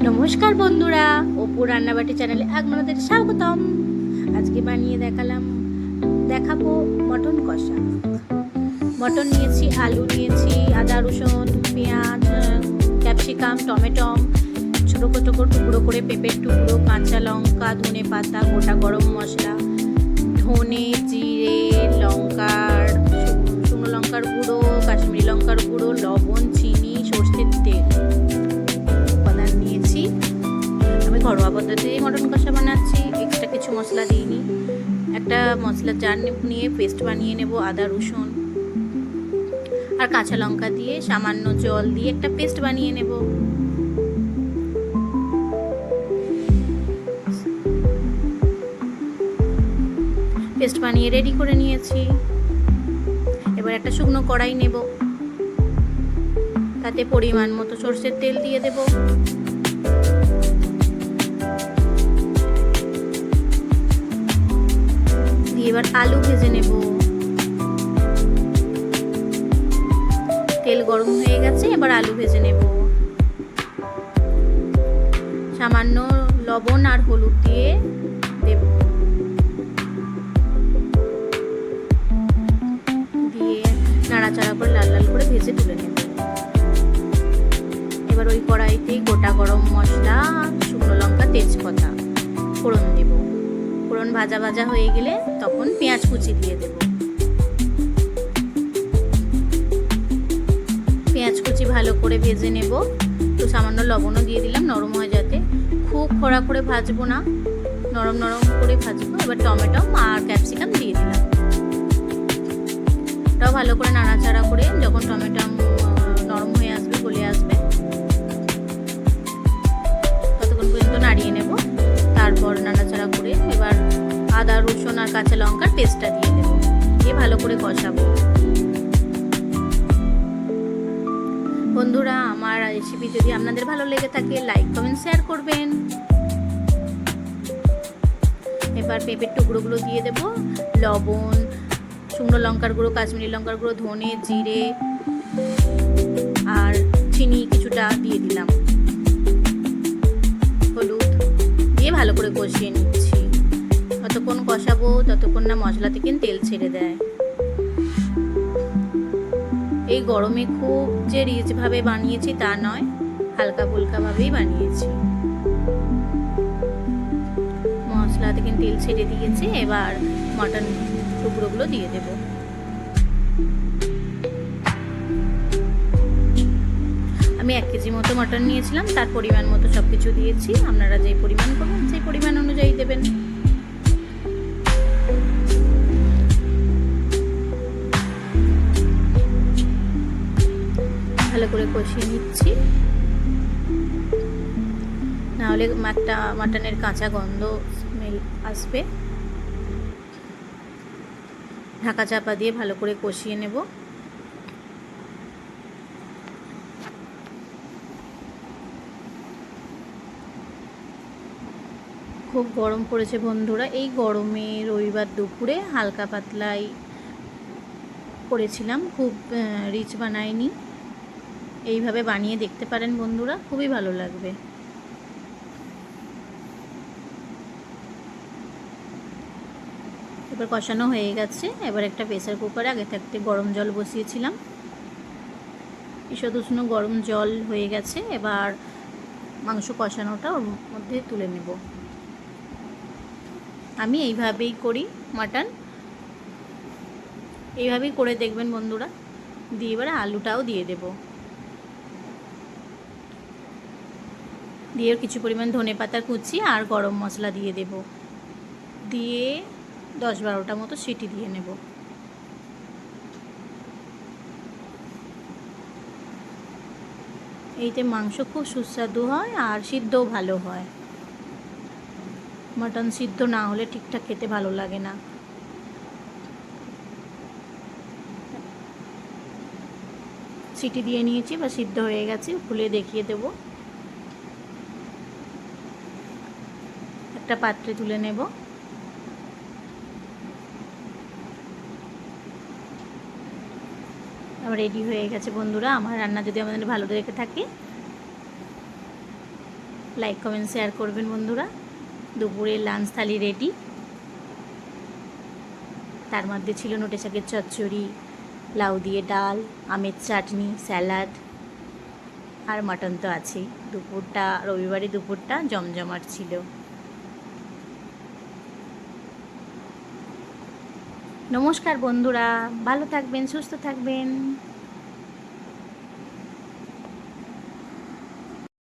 নমস্কার বন্ধুরা, অপুর রান্নাবাটি চ্যানেলে আপনাদের স্বাগতম। আজকে বানিয়ে দেখাবো মটন কষা। মটন নিয়েছি, আলু নিয়েছি, আদা রসুন পেঁয়াজ ক্যাপসিকাম টমেটম, ছোটো ছোটো টুকরো করে পেঁপের টুকরো, কাঁচা লঙ্কা, ধনে পাতা, গোটা গরম মশলা, ধনে জিরে লঙ্কার শুকনো লঙ্কার গুঁড়ো, কাশ্মীরি লঙ্কার গুঁড়ো, লবণ, চিনি, সর্ষের তেল উপাদান নিয়েছি। আমি ঘরোয়া পদ্ধতিতে মটন কষা বানাচ্ছি, এক্সট্রা কিছু মশলা দিইনি। একটা মশলার জার নিয়ে পেস্ট বানিয়ে নেব, আদা রসুন আর কাঁচা লঙ্কা দিয়ে সামান্য জল দিয়ে একটা পেস্ট বানিয়ে নেব। পেস্ট বানিয়ে রেডি করে নিয়েছি। এবার একটা শুকনো কড়াই নেব, তাতে পরিমাণ মতো সর্ষের তেল দিয়ে দেব। দিয়ে এবার আলু ভেজে নেব। তেল গরম হয়ে গেছে, এবার আলু ভেজে নেব। সামান্য লবণ আর হলুদ দিয়ে দেব। দিয়ে নাড়াচাড়া করে লাল লাল করে ভেজে তুলে নেব। এবার ওই কড়াইতেই গোটা গরম মশলা, শুকনো লঙ্কা, তেজপাতা ফোড়ন দেব। ফোড়ন ভাজা ভাজা হয়ে গেলে তখন পেঁয়াজ কুচি দিয়ে দেব। পেঁয়াজ কুচি ভালো করে ভেজে নেব। তো সামান্য লবণও দিয়ে দিলাম নরম হয়ে যাতে। খুব খড়া করে ভাজবো না, নরম নরম করে ভাজবো। এবার টমেটো আর ক্যাপসিকাম দিয়ে দিলাম। ওটাও ভালো করে নাড়াচাড়া করে যখন টমেটো নরম হয়ে আসবে, গলে আসবে, ততক্ষণ পর্যন্ত নাড়িয়ে নেব। তারপর নাড়াচাড়া করে এবার আদা রসুন আর কাঁচা লঙ্কার পেস্টটা দিয়ে দেব। দিয়ে ভালো করে কষাবো। বন্ধুরা, আমার রেসিপি যদি আপনাদের ভালো লেগে থাকে লাইক কমেন্ট শেয়ার করবেন। এবার পেঁপের টুকরোগুলো দিয়ে দেব, লবণ, শুকনো লঙ্কার গুঁড়ো, কাশ্মীরি লঙ্কার গুঁড়ো, ধনে জিরে আর চিনি কিছুটা দিয়ে দিলাম, হলুদ দিয়ে ভালো করে কষিয়ে নিচ্ছি। ততক্ষণ কষাবো ততক্ষণ না মশলা থেকে তেল ছেড়ে দেয়। এই গরমে খুব যে রিচভাবে বানিয়েছি তা নয়, হালকা ফুলকাভাবেই বানিয়েছি। মশলা থেকে তেল ছেড়ে দিয়েছে, এবার মটন টুকরোগুলো দিয়ে দেব। আমি 1 কেজি মতো মটন নিয়েছিলাম, তার পরিমাণ মতো সব কিছু দিয়েছি। আপনারা যেই পরিমাণ করবেন সেই পরিমাণ অনুযায়ী দেবেন। ভালো করে কষিয়ে নিচ্ছি, নাহলে মাটনের কাঁচা গন্ধ স্মেল আসবে। ঢাকা চাপা দিয়ে ভালো করে কষিয়ে নেব। খুব গরম পড়েছে বন্ধুরা। এই গরমে রবিবার দুপুরে হালকা পাতলাই করেছিলাম, খুব রিচ বানাইনি। এইভাবে বানিয়ে দেখতে পারেন বন্ধুরা, খুবই ভালো লাগবে। এবার কষানো হয়ে গেছে। এবার একটা প্রেসার কুকারে আগে থাকতে গরম জল বসিয়েছিলাম, ঈষৎ উষ্ণ গরম জল হয়ে গেছে। এবার মাংস কষানোটা ওর মধ্যে তুলে নেব। আমি এইভাবেই করি মাটন, এইভাবেই করে দেখবেন বন্ধুরা। দিয়ে এবারে আলুটাও দিয়ে দেব। দিয়ে কিছু পরিমাণ ধনে পাতার কুচি আর গরম মশলা দিয়ে দেব। দিয়ে 10-12টা মতো সিটি দিয়ে নেব। এইতে মাংস খুব সুস্বাদু হয় আর সিদ্ধও ভালো হয়। মটন সিদ্ধ না হলে ঠিকঠাক খেতে ভালো লাগে না। সিটি দিয়ে নিয়েছি বা সিদ্ধ হয়ে গেছে, খুলে দেখিয়ে দেব। একটা পাত্রে তুলে নেব। রেডি হয়ে গেছে বন্ধুরা আমার রান্না। যদি আমাদের ভালো লেগে থাকে লাইক কমেন্ট শেয়ার করবেন বন্ধুরা। দুপুরের লাঞ্চ থালি রেডি। তার মধ্যে ছিল নোটে শাকের চচ্চড়ি, লাউ দিয়ে ডাল, আমের চাটনি, স্যালাড আর মাটন তো আছেই। দুপুরটা রবিবারে দুপুরটা জমজমাট ছিল। নমস্কার বন্ধুরা, ভালো থাকবেন, সুস্থ থাকবেন।